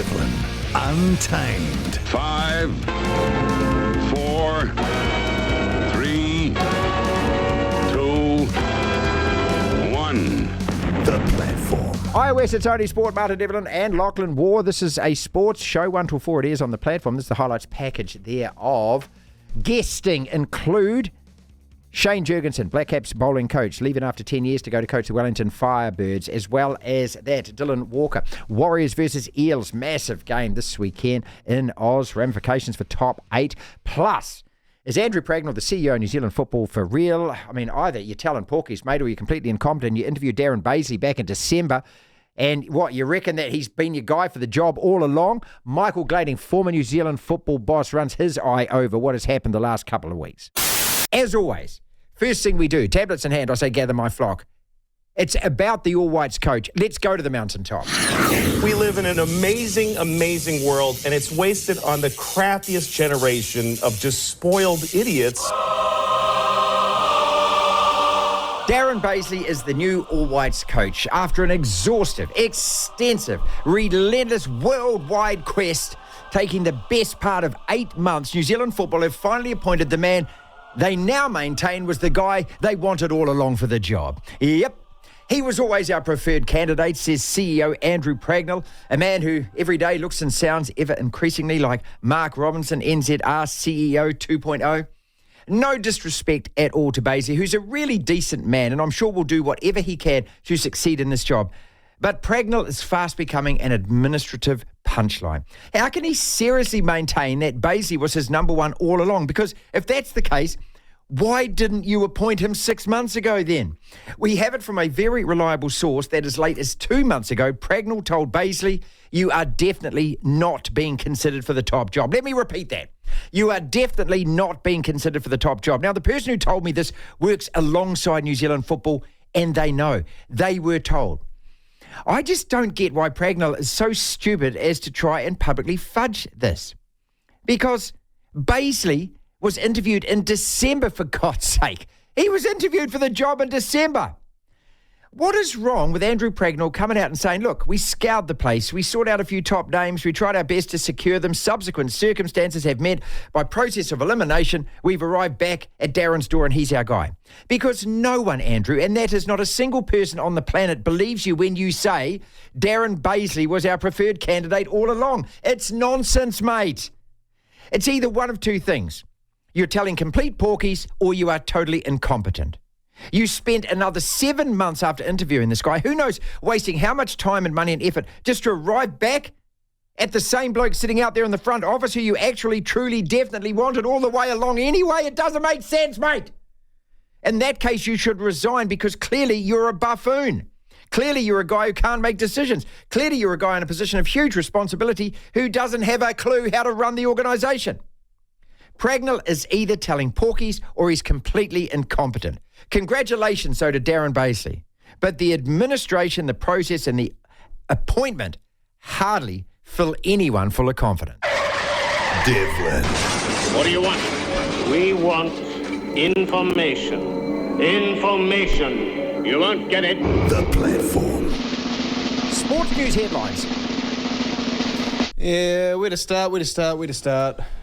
Devlin, Untamed. 5, 4, 3, 2, 1. The Platform. Hi, West, it's Only Sport, Martin Devlin and Lachlan War. This is a sports show, 1 till 4 it is on the platform. This is the highlights package thereof. Guesting include Shane Jurgensen, Black Caps bowling coach, leaving after 10 years to go to coach the Wellington Firebirds, as well as that, Dylan Walker. Warriors versus Eels, massive game this weekend in Oz. Ramifications for top 8. Plus, is Andrew Pragnell, the CEO of New Zealand football, for real? I mean, either you're telling porkies, mate, or you're completely incompetent. You interviewed Darren Bazeley back in December, and what, you reckon that he's been your guy for the job all along? Michael Glading, former New Zealand football boss, runs his eye over what has happened the last couple of weeks. As always, first thing we do, tablets in hand, I say gather my flock. It's about the All Whites coach. Let's go to the mountaintop. We live in an amazing, amazing world, and it's wasted on the crappiest generation of just spoiled idiots. Darren Bazeley is the new All Whites coach after an exhaustive, extensive, relentless worldwide quest taking the best part of 8 months. New Zealand football have finally appointed the man they now maintain was the guy they wanted all along for the job. Yep. He was always our preferred candidate, says CEO Andrew Pragnell, a man who every day looks and sounds ever increasingly like Mark Robinson, NZF CEO 2.0. No disrespect at all to Bazeley, who's a really decent man, and I'm sure will do whatever he can to succeed in this job. But Pragnell is fast becoming an administrative punchline. How can he seriously maintain that Bazeley was his number one all along? Because if that's the case, why didn't you appoint him 6 months ago then? We have it from a very reliable source that as late as 2 months ago, Pragnell told Bazeley, you are definitely not being considered for the top job. Let me repeat that. You are definitely not being considered for the top job. Now, the person who told me this works alongside New Zealand football, and they know. They were told. I just don't get why Pragnell is so stupid as to try and publicly fudge this. Because Bazeley was interviewed in December, for God's sake. He was interviewed for the job in December. What is wrong with Andrew Pragnell coming out and saying, look, we scoured the place, we sought out a few top names, we tried our best to secure them, subsequent circumstances have meant by process of elimination, we've arrived back at Darren's door and he's our guy. Because no one, Andrew, and that is not a single person on the planet, believes you when you say Darren Bazeley was our preferred candidate all along. It's nonsense, mate. It's either one of two things. You're telling complete porkies or you are totally incompetent. You spent another 7 months after interviewing this guy, who knows, wasting how much time and money and effort just to arrive back at the same bloke sitting out there in the front office who you actually, truly, definitely wanted all the way along anyway. It doesn't make sense, mate. In that case, you should resign because clearly you're a buffoon. Clearly you're a guy who can't make decisions. Clearly you're a guy in a position of huge responsibility who doesn't have a clue how to run the organisation. Pragnell is either telling porkies or he's completely incompetent. Congratulations, though, to Darren Bazeley. But the administration, the process and the appointment hardly fill anyone full of confidence. Devlin. What do you want? We want information. Information. You won't get it. The Platform. Sports news headlines. Yeah, where to start?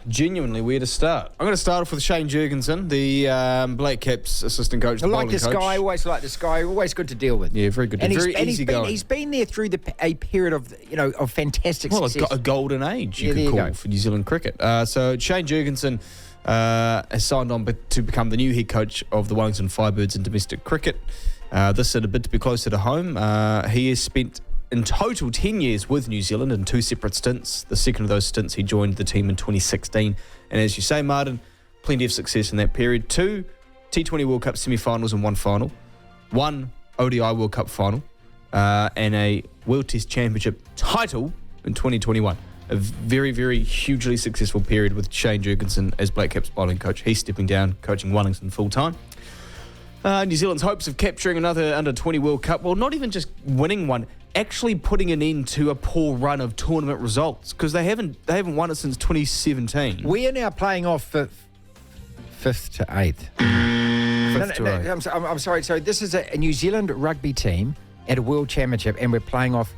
Genuinely, where to start? I'm going to start off with Shane Jurgensen, the Black Caps assistant coach. I like this guy, always like this guy, always good to deal with. Yeah, very good. Very easy going. He's been there through a period of, of fantastic success. Well, a golden age, you could call for New Zealand cricket. So Shane Jurgensen has signed on to become the new head coach of the Wellington Firebirds in domestic cricket. This at a bit to be closer to home. He has spent in total 10 years with New Zealand in 2 separate stints. The second of those stints, he joined the team in 2016. And as you say, Martin, plenty of success in that period. 2 T20 World Cup semi-finals and 1 final. 1 ODI World Cup final. And a World Test Championship title in 2021. A very, very hugely successful period with Shane Jurgensen as Black Caps bowling coach. He's stepping down, coaching Wellington full-time. New Zealand's hopes of capturing another Under-20 World Cup, well, not even just winning one, actually putting an end to a poor run of tournament results, because they haven't won it since 2017. We are now playing off for 5th to 8th. I'm sorry. So this is a New Zealand rugby team at a World Championship, and we're playing off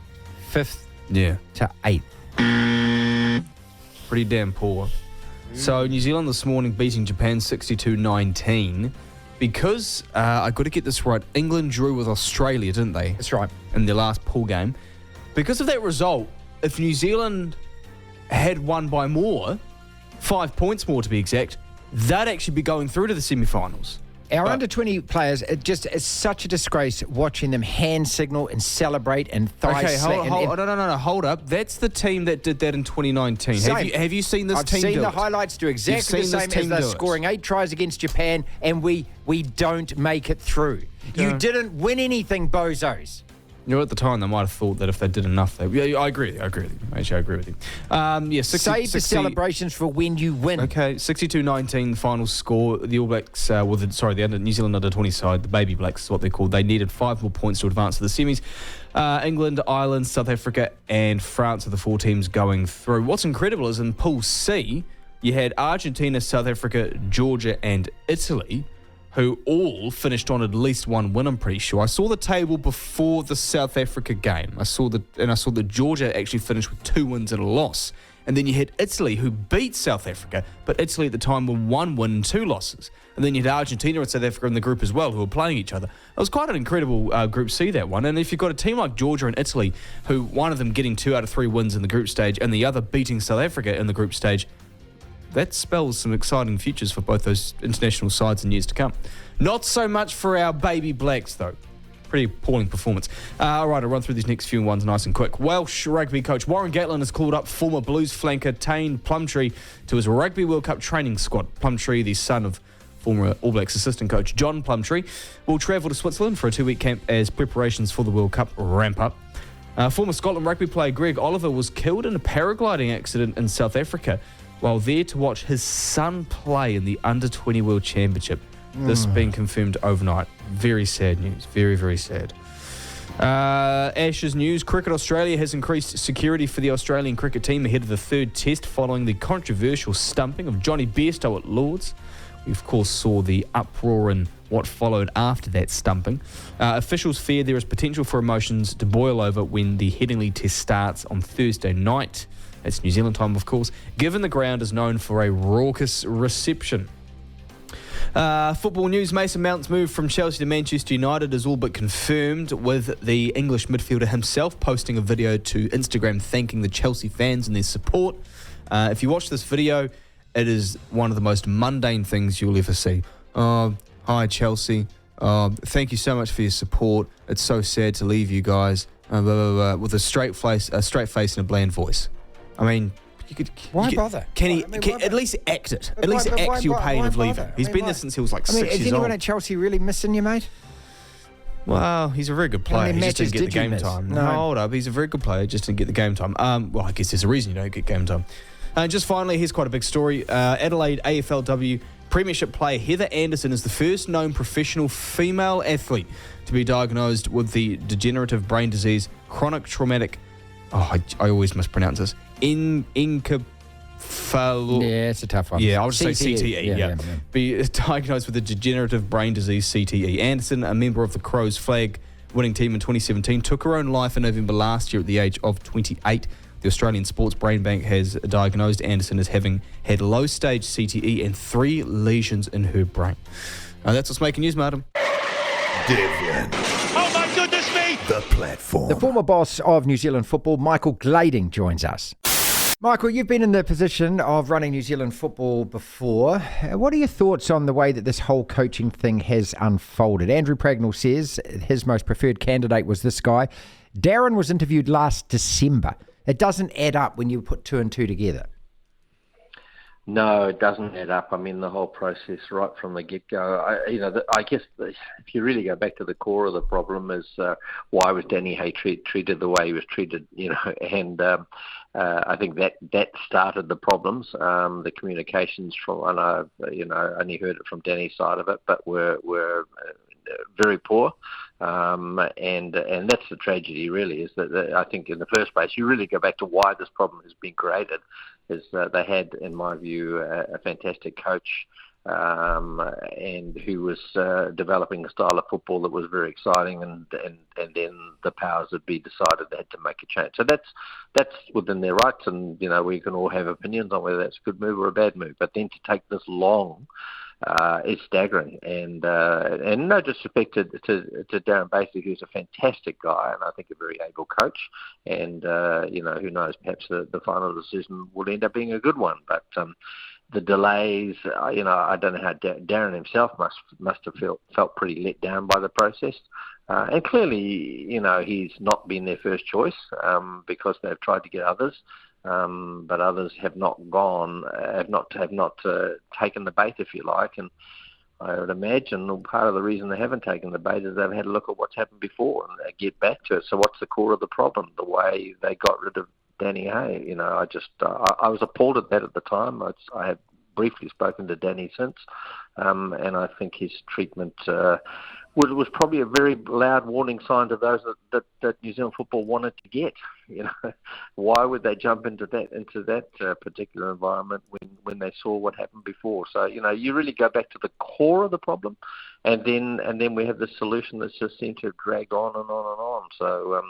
5th to 8th. Pretty damn poor. So New Zealand this morning beating Japan 62-19. Because, I got to get this right, England drew with Australia, didn't they? That's right. In their last pool game. Because of that result, if New Zealand had won by more, 5 points more to be exact, they'd actually be going through to the semi-finals. Our under-20 players, it just is such a disgrace watching them hand signal and celebrate and thigh Okay, slap. no, hold up. That's the team that did that in 2019. Have you seen this I've team do it? I've seen the highlights do exactly the same as they're scoring 8 tries against Japan, and we don't make it through. You didn't win anything, bozos. You know, at the time, they might have thought that if they did enough, I agree with you. Actually, I agree with you. Save the celebrations for when you win. Okay, 62-19 final score. The All Blacks, the New Zealand under-20 side, the Baby Blacks is what they're called. They needed 5 more points to advance to the semis. England, Ireland, South Africa, and France are the 4 teams going through. What's incredible is in Pool C, you had Argentina, South Africa, Georgia, and Italy, who all finished on at least 1 win, I'm pretty sure. I saw the table before the South Africa game. I saw that Georgia actually finished with 2 wins and a loss. And then you had Italy, who beat South Africa, but Italy at the time were 1 win and 2 losses. And then you had Argentina and South Africa in the group as well, who were playing each other. It was quite an incredible Group C, that one. And if you've got a team like Georgia and Italy, who one of them getting 2 out of 3 wins in the group stage and the other beating South Africa in the group stage, that spells some exciting futures for both those international sides in years to come. Not so much for our Baby Blacks, though. Pretty appalling performance. All right, I'll run through these next few ones nice and quick. Welsh rugby coach Warren Gatland has called up former Blues flanker Tane Plumtree to his Rugby World Cup training squad. Plumtree, the son of former All Blacks assistant coach John Plumtree, will travel to Switzerland for a 2-week camp as preparations for the World Cup ramp up. Former Scotland rugby player Greg Oliver was killed in a paragliding accident in South Africa while there to watch his son play in the Under-20 World Championship. This being confirmed overnight. Very sad news. Very, very sad. Ashes news. Cricket Australia has increased security for the Australian cricket team ahead of the 3rd test following the controversial stumping of Johnny Bairstow at Lords. We, of course, saw the uproar and what followed after that stumping. Officials fear there is potential for emotions to boil over when the Headingley test starts on Thursday night. It's New Zealand time, of course, given the ground is known for a raucous reception. Football news. Mason Mount's move from Chelsea to Manchester United is all but confirmed, with the English midfielder himself posting a video to Instagram thanking the Chelsea fans and their support. If you watch this video, it is one of the most mundane things you'll ever see. Hi, Chelsea. Thank you so much for your support. It's so sad to leave you guys. Blah, blah, blah, with a straight face and a bland voice. I mean, Why bother? Can he at least act it? At least act your pain of leaving. He's been there since he was like 6 years old. Is anyone at Chelsea really missing you, mate? Well, he's a very good player. He just didn't get the game time. No, hold up. He's a very good player. Just didn't get the game time. Well, I guess there's a reason you don't get game time. And just finally, here's quite a big story. Adelaide AFLW Premiership player Heather Anderson is the first known professional female athlete to be diagnosed with the degenerative brain disease chronic traumatic. I always mispronounce this. Encephalo. Yeah, it's a tough one. Yeah, I'll just say CTE. Yeah. Be diagnosed with the degenerative brain disease CTE. Anderson, a member of the Crows flag winning team in 2017, took her own life in November last year at the age of 28. The Australian Sports Brain Bank has diagnosed Anderson as having had low-stage CTE and 3 lesions in her brain. That's what's making news, madam. Devlin. Oh, my goodness me! The platform. The former boss of New Zealand football, Michael Glading, joins us. Michael, you've been in the position of running New Zealand football before. What are your thoughts on the way that this whole coaching thing has unfolded? Andrew Pragnell says his most preferred candidate was this guy. Darren was interviewed last December. It doesn't add up when you put 2 and 2 together. No, it doesn't add up. I mean, the whole process right from the get-go. I guess if you really go back to the core of the problem is why was Danny Hay treated the way he was treated? And I think that started the problems. The communications and I only heard it from Danny's side of it, but were very poor. And that's the tragedy, really, is that I think in the first place, you really go back to why this problem has been created, is that they had, in my view, a fantastic coach and who was developing a style of football that was very exciting, and then the powers that be decided they had to make a change. So that's within their rights, and we can all have opinions on whether that's a good move or a bad move. But then to take this long is staggering, and no disrespect to Darren Bazeley, who's a fantastic guy and I think a very able coach, and who knows, perhaps the final decision will end up being a good one, but the delays, I don't know how Darren himself must have felt pretty let down by the process. And clearly, he's not been their first choice because they've tried to get others, but others have not taken the bait, if you like. And I would imagine part of the reason they haven't taken the bait is they've had a look at what's happened before and they get back to it. So what's the core of the problem? The way they got rid of Danny Hay. I was appalled at that at the time. I have briefly spoken to Danny since, and I think his treatment was probably a very loud warning sign to those that New Zealand football wanted to get. Why would they jump into that particular environment when they saw what happened before? So you really go back to the core of the problem, and then we have this solution that's just seemed to have dragged on and on and on. So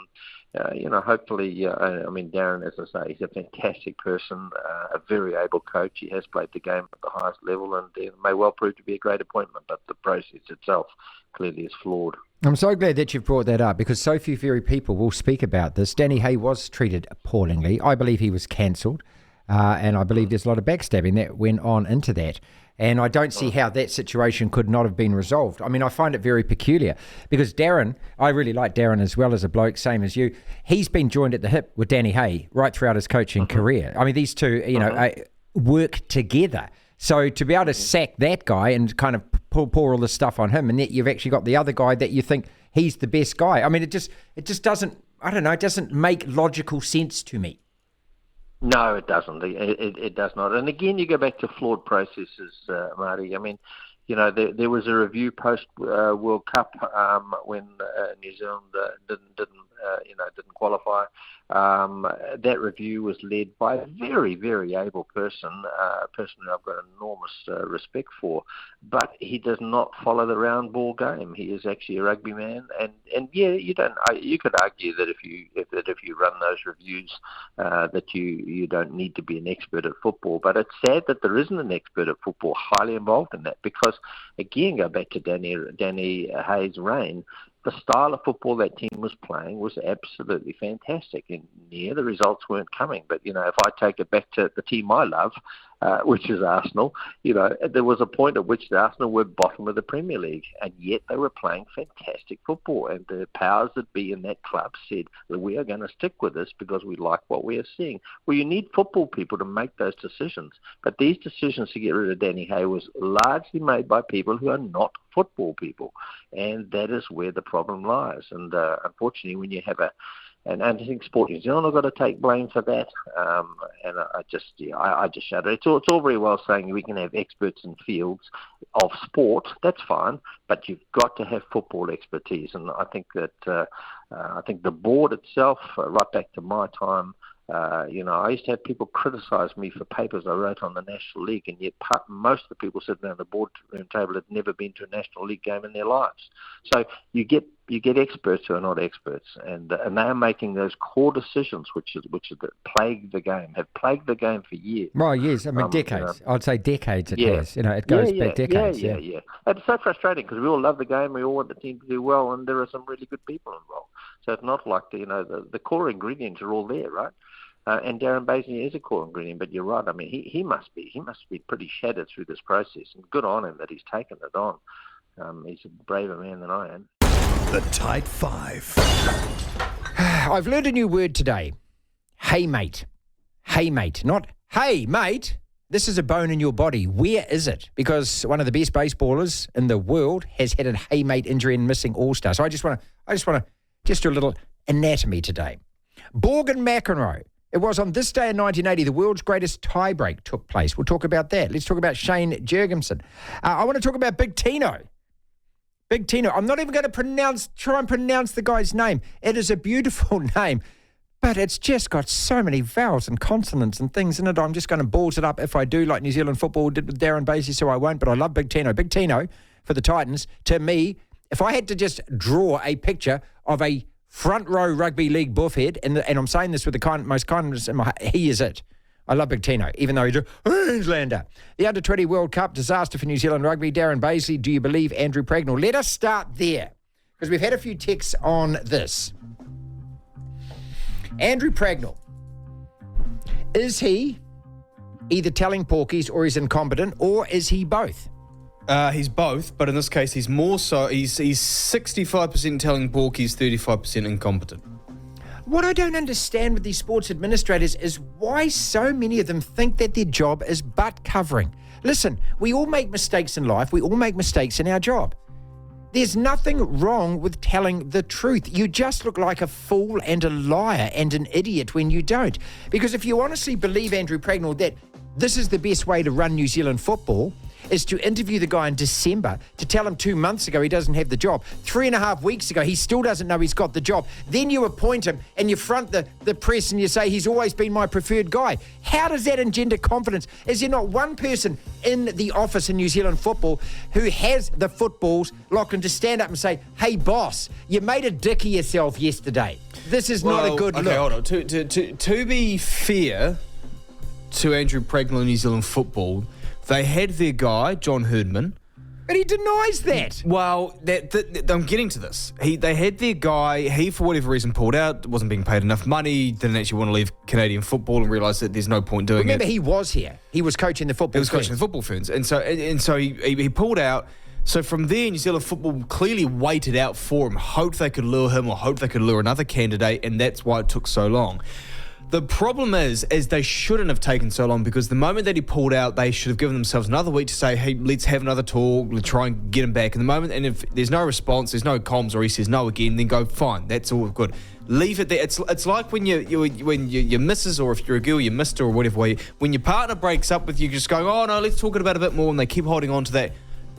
hopefully, Darren, as I say, he's a fantastic person, a very able coach. He has played the game at the highest level, and it may well prove to be a great appointment, but the process itself clearly is flawed. I'm so glad that you've brought that up, because so few very people will speak about this. Danny Hay was treated appallingly. I believe he was cancelled, and I believe there's a lot of backstabbing that went on into that. And I don't see how that situation could not have been resolved. I mean, I find it very peculiar because Darren, I really like Darren as well as a bloke, same as you. He's been joined at the hip with Danny Hay right throughout his coaching career. I mean, these two, work together. So to be able to sack that guy and kind of pour all this stuff on him, and yet you've actually got the other guy that you think he's the best guy. I mean, it just doesn't, it doesn't make logical sense to me. No, it doesn't. It does not. And again, you go back to flawed processes, Marty. I mean, there was a review post World Cup when New Zealand didn't qualify. That review was led by a very, very able person, a person who I've got enormous respect for, but he does not follow the round ball game. He is actually a rugby man, and yeah, you could argue that if you run those reviews, that you don't need to be an expert at football. But it's sad that there isn't an expert at football highly involved in that, because again, go back to Danny Hay's reign. The style of football that team was playing was absolutely fantastic, and the results weren't coming. But if I take it back to the team I love, which is Arsenal, there was a point at which the Arsenal were bottom of the Premier League, and yet they were playing fantastic football. And the powers that be in that club said that we are going to stick with this because we like what we are seeing. Well, you need football people to make those decisions, but these decisions to get rid of Danny Hay was largely made by people who are not football people, and that is where the problem lies. And unfortunately, when you have and I think Sport New Zealand have got to take blame for that. And I just shudder. It's all very well saying we can have experts in fields of sport. That's fine, but you've got to have football expertise. And I think that the board itself, right back to my time, I used to have people criticise me for papers I wrote on the National League, and yet most of the people sitting around the boardroom table had never been to a National League game in their lives. So you get experts who are not experts, and they are making those core decisions, which plague the game, have plagued the game for years. Well, years, decades. I'd say decades. It has. It goes back decades. Yeah. It's so frustrating because we all love the game, we all want the team to do well, and there are some really good people involved. So it's not like the core ingredients are all there, right? And Darren Bazeley is a core ingredient, but you're right. I mean, he must be pretty shattered through this process, and good on him that he's taken it on. He's a braver man than I am. The Tight Five. I've learned a new word today. Hey, mate. Hey, mate. Not, hey, mate. This is a bone in your body. Where is it? Because one of the best baseballers in the world has had a hey, mate injury and missing All-Star. So I just want to do a little anatomy today. Borg and McEnroe. It was on this day in 1980, the world's greatest tiebreak took place. We'll talk about that. Let's talk about Shane Jurgensen. I want to talk about Big Tino. Big Tino. I'm not even going to try and pronounce the guy's name. It is a beautiful name. But it's just got so many vowels and consonants and things in it. I'm just going to balls it up if I do, like New Zealand football did with Darren Bazeley, so I won't. But I love Big Tino. Big Tino for the Titans, to me, if I had to just draw a picture of a front row rugby league buffhead, and I'm saying this with the most kindness in my heart, he is it. I love Big Tino, even though he's a Queenslander. The Under-20 World Cup, disaster for New Zealand rugby. Darren Bazeley, do you believe Andrew Pragnell? Let us start there, because we've had a few texts on this. Andrew Pragnell, is he either telling porkies or he's incompetent, or is he both? He's both, but in this case, he's more so. He's 65% telling porkies, 35% incompetent. What I don't understand with these sports administrators is why so many of them think that their job is butt covering. Listen, we all make mistakes in life. We all make mistakes in our job. There's nothing wrong with telling the truth. You just look like a fool and a liar and an idiot when you don't. Because if you honestly believe, Andrew Pragnell, that this is the best way to run New Zealand football, is to interview the guy in December, to tell him 2 months ago he doesn't have the job. 3.5 weeks ago, he still doesn't know he's got the job. Then you appoint him and you front the press and you say he's always been my preferred guy. How does that engender confidence? Is there not one person in the office in New Zealand football who has the footballs, Lachlan, to stand up and say, hey, boss, you made a dick of yourself yesterday. This is not a good look. Okay, hold on. To be fair to Andrew Pragnell in New Zealand football, they had their guy, John Herdman. But he denies that. Well, I'm getting to this. They had their guy. He, for whatever reason, pulled out, wasn't being paid enough money, didn't actually want to leave Canadian football and realised that there's no point doing it. Remember, he was here. He was coaching the football. He was coaching the football ferns. And so he pulled out. So from there, New Zealand football clearly waited out for him, hoped they could lure him or hoped they could lure another candidate, and that's why it took so long. The problem is they shouldn't have taken so long, because the moment that he pulled out, they should have given themselves another week to say, hey, let's have another talk, let's try and get him back. In the moment, and if there's no response, there's no comms, or he says no again, then go, fine, that's all good. Leave it there. It's like when your missus, or if you're a girl, your mister, or whatever way, when your partner breaks up with you, just going, oh no, let's talk about it a bit more, and they keep holding on to that.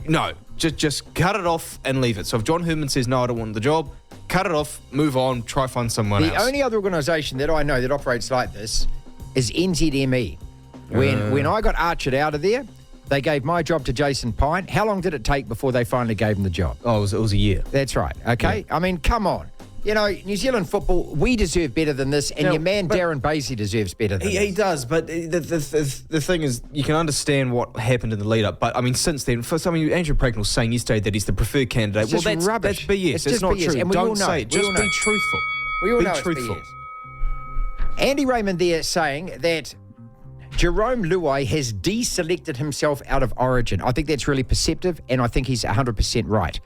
No, just cut it off and leave it. So if John Herdman says, no, I don't want the job, cut it off, move on, try find someone else. The only other organisation that I know that operates like this is NZME. When I got Archered out of there, they gave my job to Jason Pine. How long did it take before they finally gave him the job? Oh, it was a year. That's right, okay? Yeah. I mean, come on. You know, New Zealand football, we deserve better than this, and your man Darren Bazeley deserves better than this. He does, but the thing is, you can understand what happened in the lead-up, but, I mean, since then, Andrew Pragnell saying yesterday that he's the preferred candidate. It's just rubbish. That's BS. It's not BS. true. And we Don't all know say it. Just be truthful. We all be know truthful. It's BS. Andy Raymond there saying that Jerome Luai has deselected himself out of Origin. I think that's really perceptive, and I think he's 100% right.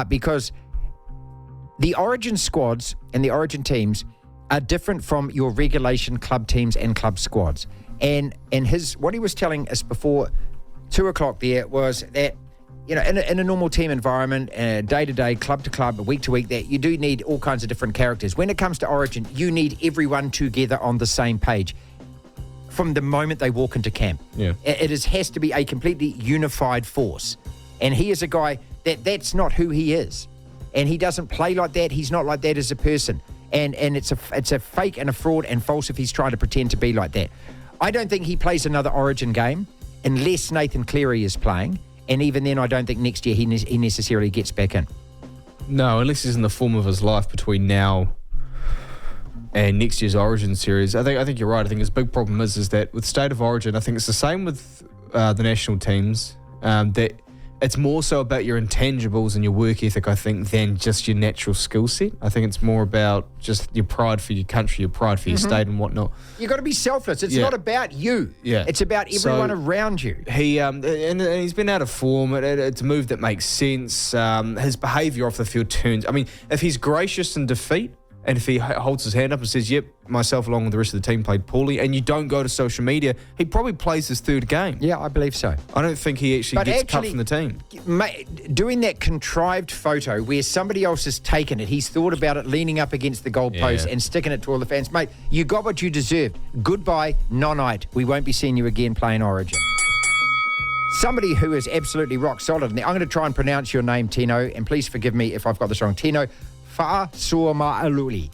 Because the Origin squads and the Origin teams are different from your regulation club teams and club squads. And what he was telling us before 2 o'clock there was that, you know, in a normal team environment, day to day, club to club, week to week, that you do need all kinds of different characters. When it comes to Origin, you need everyone together on the same page from the moment they walk into camp. Yeah. It has to be a completely unified force. And he is a guy that's not who he is. And he doesn't play like that. He's not like that as a person. And it's a fake and a fraud and false if he's trying to pretend to be like that. I don't think he plays another Origin game unless Nathan Cleary is playing. And even then, I don't think next year he necessarily gets back in. No, unless he's in the form of his life between now and next year's Origin series. I think you're right. I think his big problem is that with State of Origin, I think it's the same with the national teams, that it's more so about your intangibles and your work ethic, I think, than just your natural skill set. I think it's more about just your pride for your country, your pride for your state and whatnot. You've got to be selfless. It's not about you. Yeah. It's about everyone around you. He and he's been out of form. It's a move that makes sense. His behaviour off the field turns. I mean, if he's gracious in defeat, and if he holds his hand up and says, yep, myself along with the rest of the team played poorly, and you don't go to social media, he probably plays his third game. Yeah, I believe so. I don't think he actually gets cut from the team. Doing that contrived photo where somebody else has taken it, he's thought about it leaning up against the goalpost and sticking it to all the fans. Mate, you got what you deserved. Goodbye, non-ite. We won't be seeing you again playing Origin. Somebody who is absolutely rock solid. Now, I'm going to try and pronounce your name, Tino, and please forgive me if I've got this wrong. Tino Fa'asuama'aluli.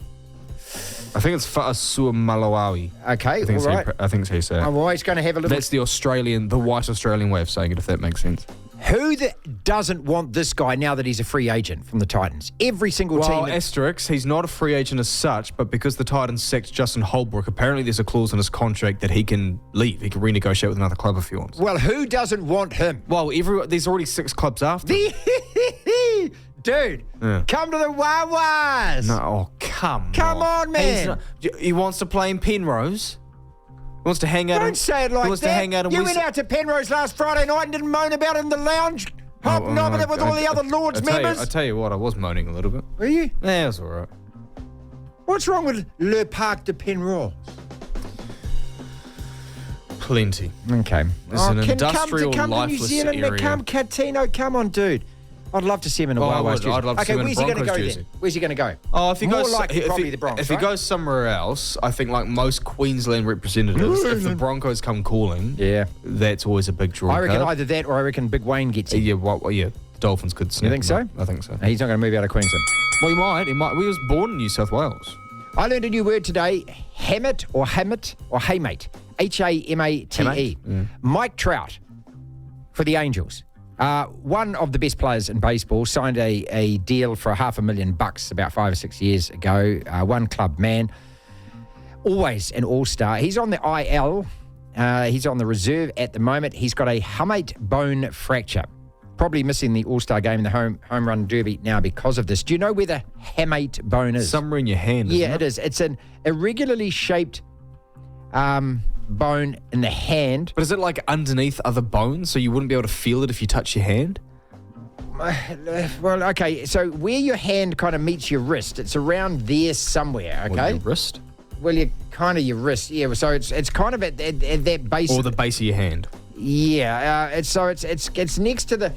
I think it's Fa'asua Malawi. Okay, all right. I think it's how you say it. I'm always going to have a little... That's the white Australian way of saying it, if that makes sense. Who doesn't want this guy now that he's a free agent from the Titans? Every single team... Well, asterisk, he's not a free agent as such, but because the Titans sacked Justin Holbrook, apparently there's a clause in his contract that he can leave. He can renegotiate with another club if he wants. Well, who doesn't want him? Well, there's already 6 clubs after. Dude, come to the Wawas. No, oh, come on, man. He wants to play in Penrose. He wants to hang out. Don't say it like wants that. To hang out you went out to Penrose last Friday night and didn't moan about it in the lounge, hobnobbing it with all the other Lords members. I tell you what, I was moaning a little bit. Were you? Yeah, it was all right. What's wrong with Le Parc de Penrose? Plenty. Okay. It's an industrial, come lifeless to New Zealand, area. Come, Catino, come on, dude. I'd love to see him in a Wawas jersey. I'd love to see him in a where's he going to Broncos go jersey. then? Where's he going to go? Oh, if he More goes, likely probably the Broncos, if he goes somewhere else, I think like most Queensland representatives, if the Broncos come calling, that's always a big draw. I reckon either that or I reckon Big Wayne gets him. Yeah, the Dolphins could snap. You think so? Him. I think so. No, he's not going to move out of Queensland. Well, he might. He was born in New South Wales. I learned a new word today, Hammett or Hammate. Hamate. Yeah. Mike Trout for the Angels. One of the best players in baseball, signed a deal for $500,000 about 5 or 6 years ago. One club man, always an all-star. He's on the IL. He's on the reserve at the moment. He's got a hamate bone fracture. Probably missing the All-Star game in the home run derby now because of this. Do you know where the hamate bone is? Somewhere in your hand, Yeah, it is. It's an irregularly shaped bone in the hand. But is it like underneath other bones, so you wouldn't be able to feel it if you touch your hand? Well, okay, so where your hand kind of meets your wrist, it's around there somewhere, okay? Your wrist? Well, your wrist, yeah. So it's kind of at that base. Or the base of your hand. Yeah, it's next to the.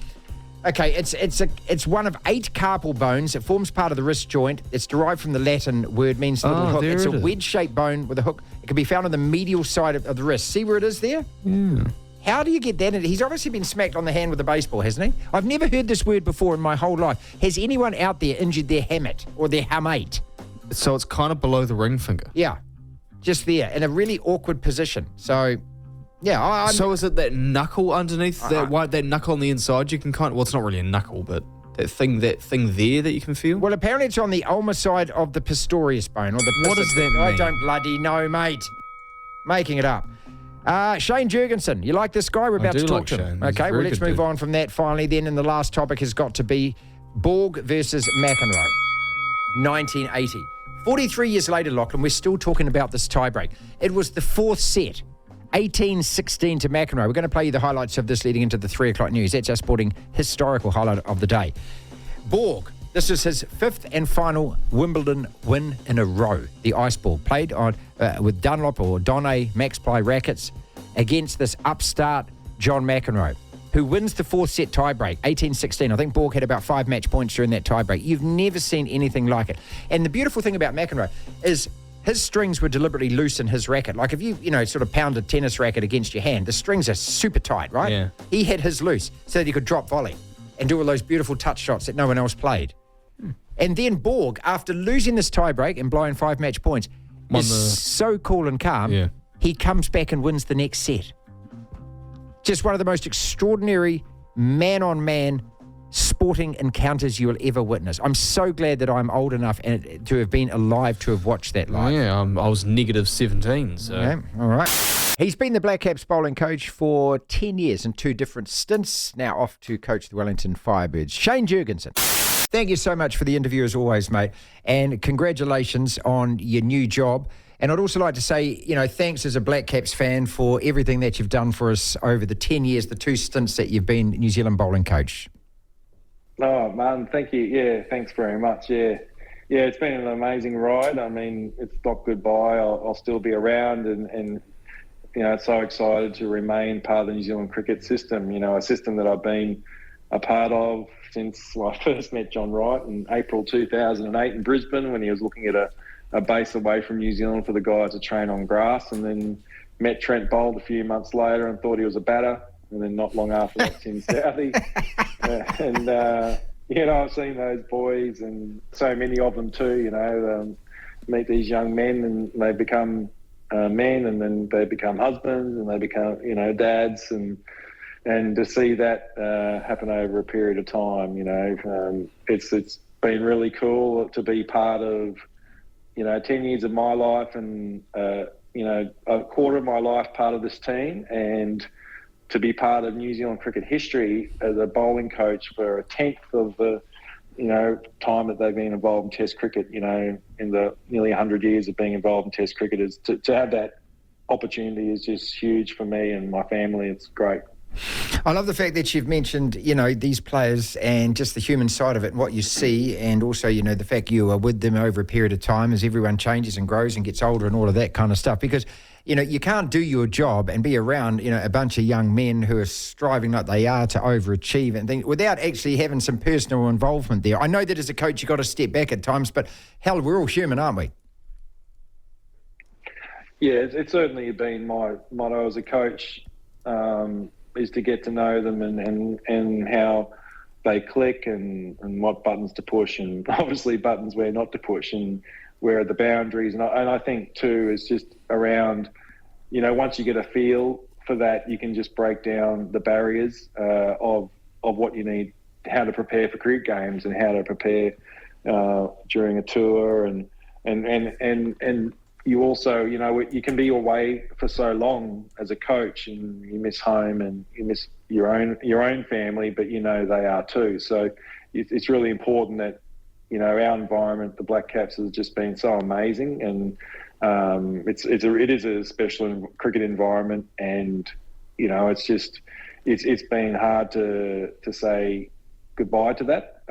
Okay, it's one of 8 carpal bones. It forms part of the wrist joint. It's derived from the Latin word, means little hook. It's a wedge-shaped bone with a hook. It can be found on the medial side of the wrist. See where it is there? Yeah. How do you get that? He's obviously been smacked on the hand with a baseball, hasn't he? I've never heard this word before in my whole life. Has anyone out there injured their hamate or their hamate? So it's kind of below the ring finger. Yeah, just there in a really awkward position. So. Yeah. So is it that knuckle underneath that knuckle on the inside? You can kind of, well, it's not really a knuckle, but that thing there that you can feel. Well, apparently it's on the ulnar side of the Pistorius bone. Or the what does that mean? I don't bloody know, mate. Making it up. Shane Jurgensen, you like this guy? We're about to talk to him. Okay, well, let's move on from that finally. Then, and the last topic has got to be Borg versus McEnroe, 1980. 43 years later, Lachlan, we're still talking about this tiebreak. It was the 4th set. 18-16 to McEnroe. We're going to play you the highlights of this leading into the 3 o'clock news. That's our sporting historical highlight of the day. Borg, this is his 5th and final Wimbledon win in a row. The Ice Ball played on with Dunlop or Donne Max Ply rackets against this upstart John McEnroe, who wins the 4th set tiebreak, 18-16. I think Borg had about 5 match points during that tiebreak. You've never seen anything like it. And the beautiful thing about McEnroe is his strings were deliberately loose in his racket. Like if you sort of pound a tennis racket against your hand, the strings are super tight, right? Yeah. He had his loose so that he could drop volley and do all those beautiful touch shots that no one else played. And then Borg, after losing this tiebreak and blowing 5 match points, is so cool and calm, he comes back and wins the next set. Just one of the most extraordinary man-on-man sporting encounters you will ever witness. I'm so glad that I'm old enough and to have been alive to have watched that live. Yeah, I was negative 17. So. Okay, all right. He's been the Black Caps bowling coach for 10 years in 2 different stints, now off to coach the Wellington Firebirds. Shane Jurgensen, thank you so much for the interview as always, mate, and congratulations on your new job. And I'd also like to say, thanks as a Black Caps fan for everything that you've done for us over the 10 years, the 2 stints that you've been New Zealand bowling coach. Oh, Martin, thank you. Yeah, thanks very much. Yeah, it's been an amazing ride. I mean, it's not goodbye. I'll still be around and so excited to remain part of the New Zealand cricket system, a system that I've been a part of since I first met John Wright in April 2008 in Brisbane when he was looking at a base away from New Zealand for the guys to train on grass, and then met Trent Boult a few months later and thought he was a batter. And then not long after that, Tim Southey. I've seen those boys and so many of them too, meet these young men, and they become men, and then they become husbands, and they become, dads, and to see that happen over a period of time, it's been really cool to be part of, 10 years of my life and, a quarter of my life part of this team, and to be part of New Zealand cricket history as a bowling coach for a tenth of the, time that they've been involved in Test cricket, in the nearly 100 years of being involved in Test cricket, is to have that opportunity is just huge for me and my family. It's great. I love the fact that you've mentioned, these players and just the human side of it and what you see, and also, the fact you are with them over a period of time as everyone changes and grows and gets older and all of that kind of stuff. Because, you can't do your job and be around, a bunch of young men who are striving like they are to overachieve and things without actually having some personal involvement there. I know that as a coach, you've got to step back at times, but hell, we're all human, aren't we? Yeah, it's certainly been my motto as a coach, is to get to know them and how they click and what buttons to push, and obviously buttons where not to push, and where are the boundaries. And I think too is just around, once you get a feel for that, you can just break down the barriers of what you need, how to prepare for cricket games and how to prepare during a tour, and you also, you can be away for so long as a coach, and you miss home and you miss your own family, but they are too. So it's really important that, our environment, the Black Caps, has just been so amazing, and it is a special cricket environment, and it's been hard to say goodbye to that,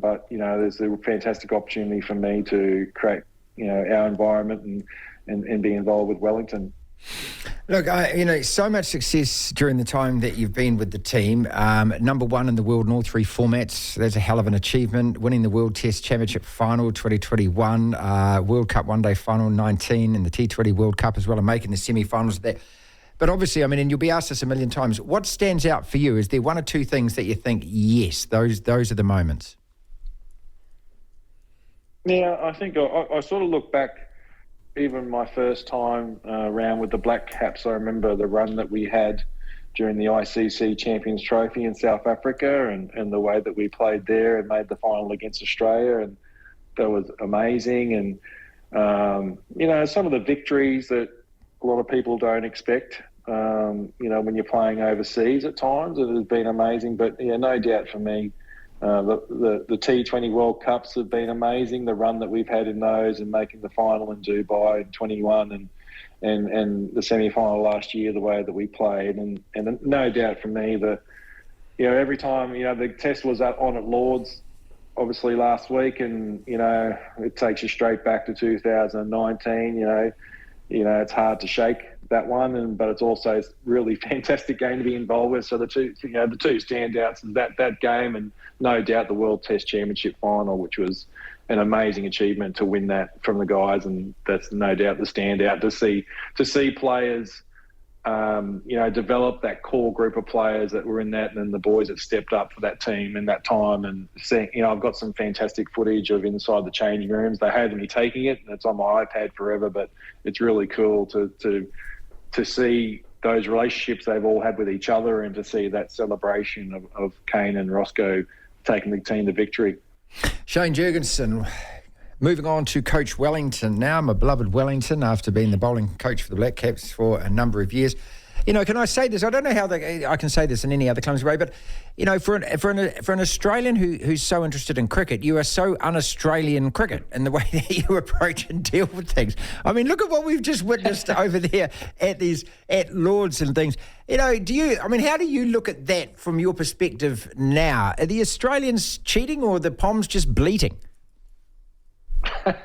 but there's a fantastic opportunity for me to create our environment and be involved with Wellington. Look, so much success during the time that you've been with the team. Number one in the world in all three formats. That's a hell of an achievement. Winning the World Test Championship Final 2021, World Cup One Day Final 19, and the T20 World Cup as well, and making the semi-finals of that. But obviously, and you'll be asked this a million times, what stands out for you? Is there one or two things that you think, yes, those are the moments? Yeah, I think I sort of look back, even my first time around with the Black Caps. I remember the run that we had during the ICC Champions Trophy in South Africa, and the way that we played there and made the final against Australia, and that was amazing. And some of the victories that a lot of people don't expect, when you're playing overseas at times, it has been amazing. But yeah, no doubt for me, the T20 World Cups have been amazing. The run that we've had in those, and making the final in Dubai in 21, and the semi-final last year, the way that we played, and no doubt for me, every time the test was on at Lords, obviously last week, and it takes you straight back to 2019. It's hard to shake that one, but it's also a really fantastic game to be involved with. So the two standouts is that game, and no doubt the World Test Championship Final, which was an amazing achievement to win that from the guys, and that's no doubt the standout to see players, develop that core group of players that were in that, and then the boys that stepped up for that team in that time. And seeing, I've got some fantastic footage of inside the changing rooms. They hated me taking it, and it's on my iPad forever, but it's really cool to see those relationships they've all had with each other, and to see that celebration of Kane and Roscoe taking the team to victory. Shane Jurgensen, moving on to coach Wellington now, my beloved Wellington, after being the bowling coach for the Black Caps for a number of years. Can I say this? I don't know how I can say this in any other clumsy way, but, for an Australian who's so interested in cricket, you are so un-Australian cricket in the way that you approach and deal with things. Look at what we've just witnessed over there at Lords and things. How do you look at that from your perspective now? Are the Australians cheating, or are the Poms just bleating? Look,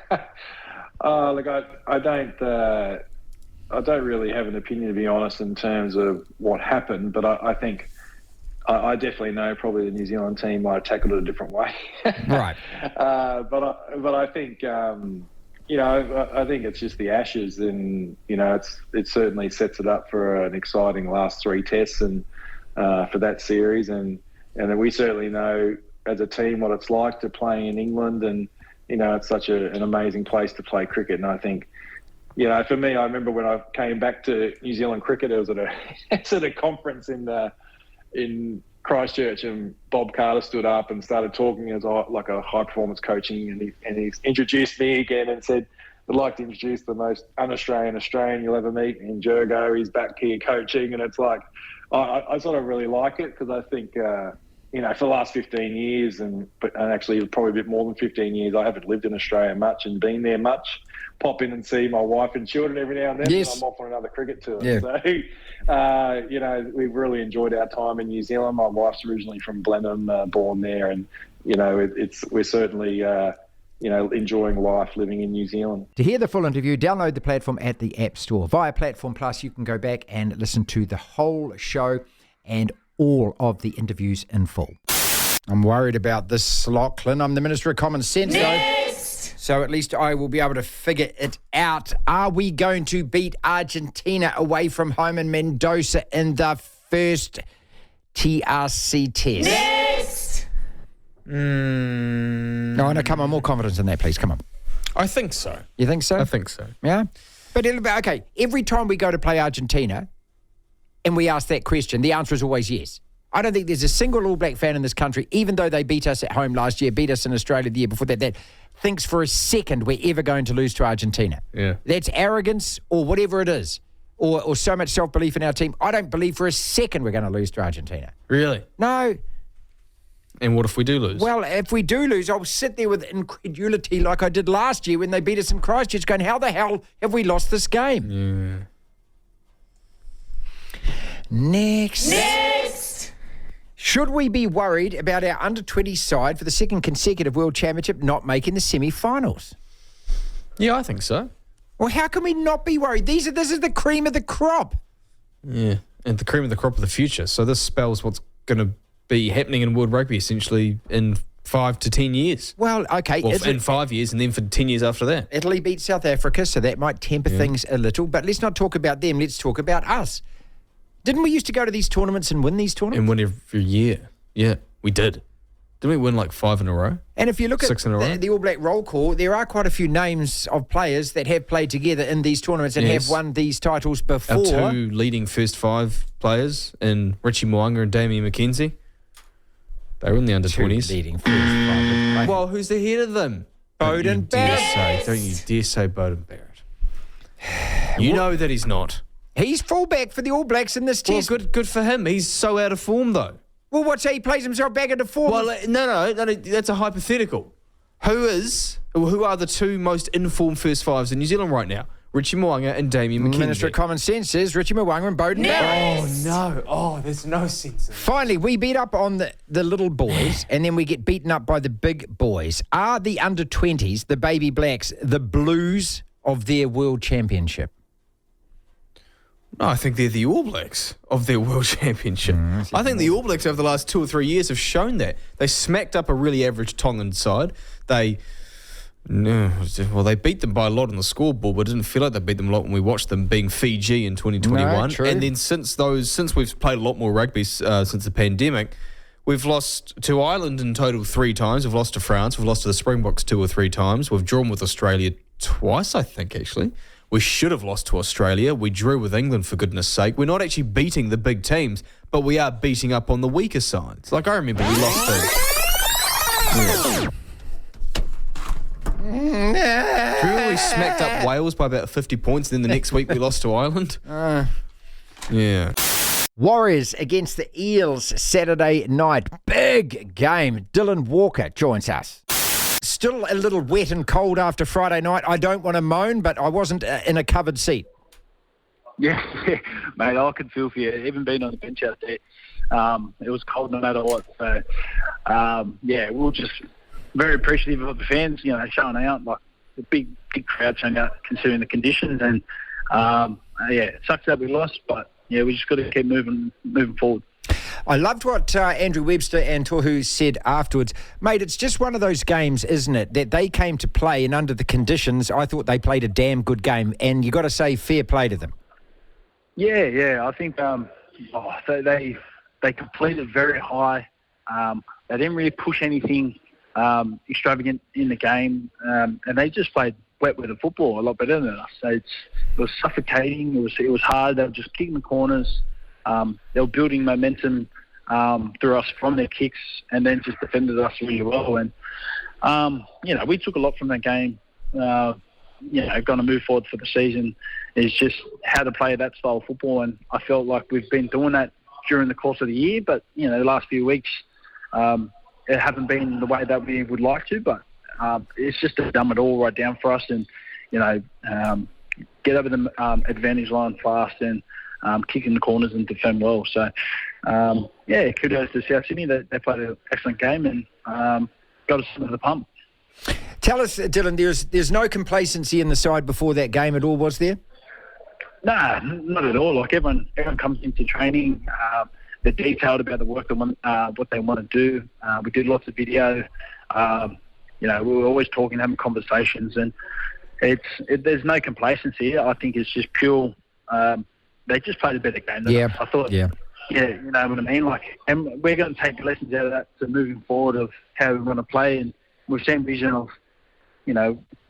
I don't really have an opinion, to be honest, in terms of what happened, but I think I definitely know probably the New Zealand team might have tackled it a different way. Right. But I think, I think it's just the Ashes, and, it certainly sets it up for an exciting last three tests and for that series. And then we certainly know as a team what it's like to play in England, and it's such an amazing place to play cricket. And I think, for me, I remember when I came back to New Zealand cricket, it was at a conference in Christchurch, and Bob Carter stood up and started talking as like a high performance coaching, and he introduced me again and said, "I'd like to introduce the most un-Australian Australian you'll ever meet in Jurgo. He's back here coaching," and it's like I sort of really like it, because I think for the last 15 years and actually probably a bit more than 15 years, I haven't lived in Australia much and been there much. Pop in and see my wife and children every now and then. Yes. And I'm off on another cricket tour. Yeah. So, we've really enjoyed our time in New Zealand. My wife's originally from Blenheim, born there, and we're certainly enjoying life living in New Zealand. To hear the full interview, download the platform at the App Store. Via Platform Plus, you can go back and listen to the whole show and all of the interviews in full. I'm worried about this, Lachlan. I'm the Minister of Common Sense, though. So at least I will be able to figure it out. Are we going to beat Argentina away from home in Mendoza in the first TRC test? Next! No, come on. More confidence in that, please. Come on. I think so. You think so? I think so. Yeah? But okay, every time we go to play Argentina and we ask that question, the answer is always yes. I don't think there's a single All Black fan in this country, even though they beat us at home last year, beat us in Australia the year before that thinks for a second we're ever going to lose to Argentina. Yeah. That's arrogance or whatever it is, or so much self-belief in our team. I don't believe for a second we're going to lose to Argentina. Really? No. And what if we do lose? Well, if we do lose, I'll sit there with incredulity like I did last year when they beat us in Christchurch, going, how the hell have we lost this game? Yeah. Next. Should we be worried about our under-20 side for the second consecutive World Championship not making the semi-finals? Yeah, I think so. Well, how can we not be worried? This is the cream of the crop. Yeah, and the cream of the crop of the future. So this spells what's going to be happening in World Rugby essentially in 5 to 10 years. Well, okay. Well, in 5 years and then for 10 years after that. Italy beat South Africa, so that might temper things a little. But let's not talk about them. Let's talk about us. Didn't we used to go to these tournaments and win these tournaments? And win every year. Yeah, we did. Didn't we win like 5 in a row? And if you look 6 in a row? at the All Black roll call, there are quite a few names of players that have played together in these tournaments and have won these titles before. Our 2 leading first 5 players in Richie Mo'unga and Damien McKenzie. They were in the under-20s. 2 leading first 5. Well, who's the head of them? Bowden Barrett. Don't you dare say Bowden Barrett. You know that he's not. He's fullback for the All Blacks in this test. Well, good for him. He's so out of form, though. Well, what's he plays himself back into form? Well, no, that's a hypothetical. Who are the 2 most informed first 5s in New Zealand right now? Richie Mo'unga and Damien McKenzie. Minister of Common Sense says Richie Mo'unga and Bowden Barrett. Oh, no. Oh, there's no sense in that. Finally, we beat up on the little boys and then we get beaten up by the big boys. Are the under-20s, the baby blacks, the blues of their world championship? No, I think they're the All Blacks of their World Championship. I think the All Blacks over the last 2 or 3 years have shown that. They smacked up a really average Tongan side. They beat them by a lot on the scoreboard, but it didn't feel like they beat them a lot when we watched them being Fiji in 2021. No, true. And then since we've played a lot more rugby since the pandemic, we've lost to Ireland in total 3 times. We've lost to France. We've lost to the Springboks 2 or 3 times. We've drawn with Australia twice, I think, actually. We should have lost to Australia. We drew with England, for goodness sake. We're not actually beating the big teams, but we are beating up on the weaker sides. Like, I remember we lost to... Yeah. Do you remember we smacked up Wales by about 50 points, then the next week we lost to Ireland? Yeah. Warriors against the Eels Saturday night. Big game. Dylan Walker joins us. Still a little wet and cold after Friday night. I don't want to moan, but I wasn't in a covered seat. Yeah, mate, I can feel for you. Even being on the bench out there, it was cold no matter what. So, we were just very appreciative of the fans, showing out, like the big crowd showing out considering the conditions. And, it sucks that we lost, but, we just got to keep moving forward. I loved what Andrew Webster and Tohu said afterwards. Mate, it's just one of those games, isn't it, that they came to play, and under the conditions, I thought they played a damn good game, and you got to say fair play to them. Yeah, I think they completed very high. They didn't really push anything extravagant in the game, and they just played wet with the football a lot better than us. So it was suffocating. It was hard. They were just kicking the corners. They were building momentum through us from their kicks, and then just defended us really well. And we took a lot from that game. Going to move forward for the season is just how to play that style of football, and I felt like we've been doing that during the course of the year. But the last few weeks, it hasn't been the way that we would like to. But it's just to dumb it all right down for us, and get over the advantage line fast and kick in the corners and defend well. So kudos to South Sydney. They played an excellent game and got us into the pump. Tell us, Dylan, there's no complacency in the side before that game at all, was there? Nah, not at all. Like everyone comes into training. They're detailed about the work what they want to do. We did lots of video. We were always talking, having conversations, and there's no complacency. I think it's just pure. They just played a better game than us. I thought. Yeah. Yeah, you know what I mean. And we're going to take lessons out of that to moving forward of how we want to play. And we've seen vision of, we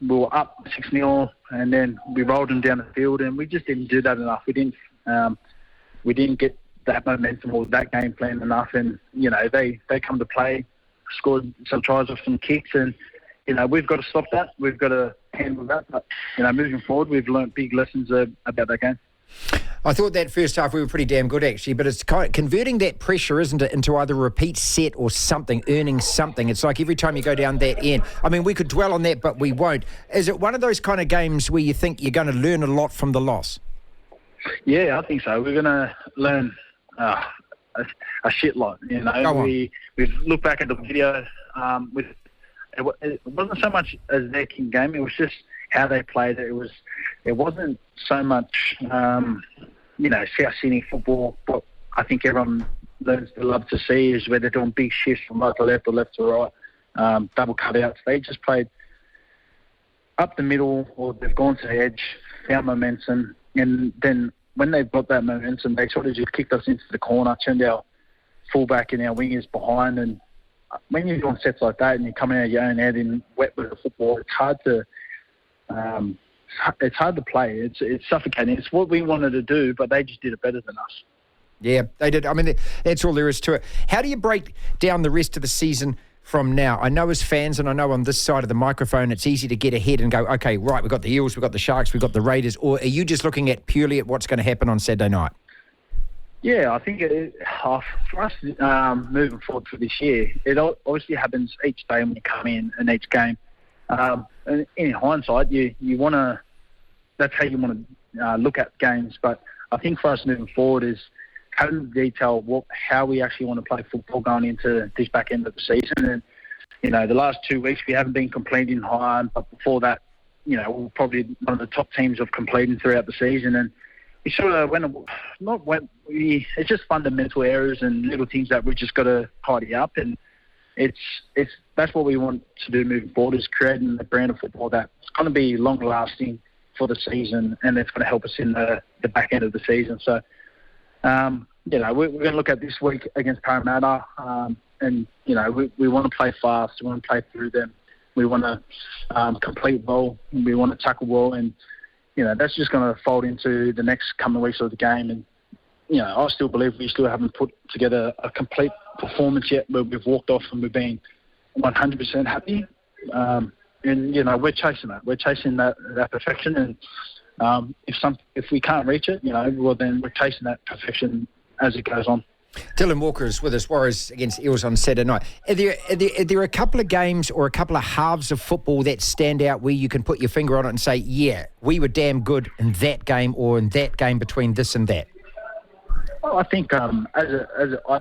were up 6-0 and then we rolled them down the field, and we just didn't do that enough. We didn't get that momentum or that game plan enough. And they come to play, scored some tries off some kicks, and we've got to stop that. We've got to handle that. But moving forward, we've learnt big lessons about that game. I thought that first half we were pretty damn good, actually, but it's kind of converting that pressure, isn't it, into either a repeat set or something, earning something. It's like every time you go down that end. I mean, we could dwell on that, but we won't. Is it one of those kind of games where you think you're going to learn a lot from the loss? Yeah, I think so. We're going to learn a shit lot. We've looked back at the video. It wasn't so much as their king game. It was just how they played it. It wasn't so much, South Sydney football. What I think everyone learns to love to see is where they're doing big shifts from right to left or left to right, double cutouts. They just played up the middle, or they've gone to the edge, found momentum, and then when they've got that momentum, they sort of just kicked us into the corner, turned our fullback and our wingers behind. And when you're doing sets like that and you're coming out of your own head in wet with the football, it's hard to play. It's suffocating. It's what we wanted to do, but they just did it better than us. Yeah, they did. I mean, that's all there is to it. How do you break down the rest of the season from now? I know as fans, and I know on this side of the microphone, it's easy to get ahead and go, okay, right, we've got the Eels, we've got the Sharks, we've got the Raiders. Or are you just looking purely at what's going to happen on Saturday night? Yeah, I think for us moving forward for this year, it obviously happens each day when you come in and each game. And in hindsight, you want to. That's how you want to look at games. But I think for us moving forward is having the detail how we actually want to play football going into this back end of the season. And the last 2 weeks we haven't been completing high, but before that, we're probably one of the top teams of completing throughout the season. And we sort of it's just fundamental errors and little things that we've just got to tidy up. And that's what we want to do moving forward, is creating a brand of football that's going to be long lasting for the season, and it's going to help us in the back end of the season. So, we're going to look at this week against Parramatta, and we want to play fast, we want to play through them, we want to complete well, and we want to tackle well, and that's just going to fold into the next coming weeks of the game. And I still believe we still haven't put together a complete performance yet where we've walked off and we've been 100% happy. And we're chasing that. We're chasing that perfection. And if we can't reach it, well, then we're chasing that perfection as it goes on. Dylan Walker is with us. Warriors against Eels on Saturday night. Are there a couple of games or a couple of halves of football that stand out where you can put your finger on it and say, yeah, we were damn good in that game, or in that game between this and that? Well, I think I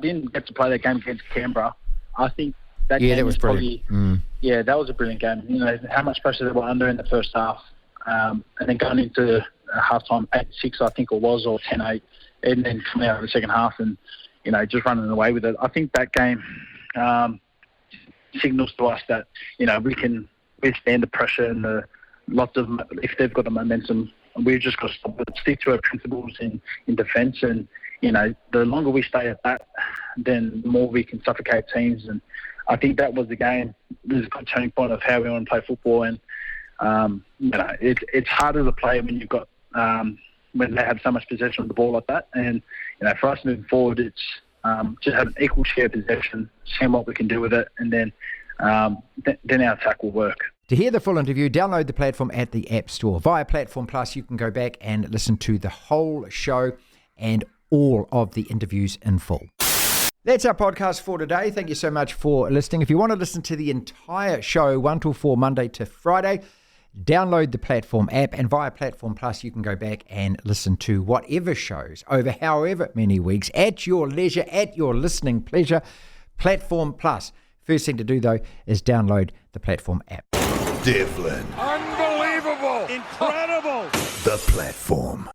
didn't get to play that game against Canberra. I think that game was brilliant. Yeah, that was a brilliant game. How much pressure they were under in the first half, and then going into halftime 8-6, I think it was, or 10-8, and then coming out of the second half and just running away with it. I think that game signals to us that we can withstand the pressure and if they've got the momentum, we've just got to stop it, stick to our principles in defence. And the longer we stay at that, then the more we can suffocate teams. And I think that was the game. This is a good turning point of how we want to play football. And it's harder to play when you've got when they have so much possession of the ball like that. And for us moving forward, it's just have an equal share of possession, seeing what we can do with it, and then our attack will work. To hear the full interview, download the platform at the App Store. Via Platform Plus, you can go back and listen to the whole show and all of the interviews in full. That's our podcast for today. Thank you so much for listening. If you want to listen to the entire show, 1 till 4, Monday to Friday, download the Platform app, and via Platform Plus, you can go back and listen to whatever shows over however many weeks at your leisure, at your listening pleasure. Platform Plus. First thing to do, though, is download the Platform app. Devlin. Unbelievable! Incredible! The Platform.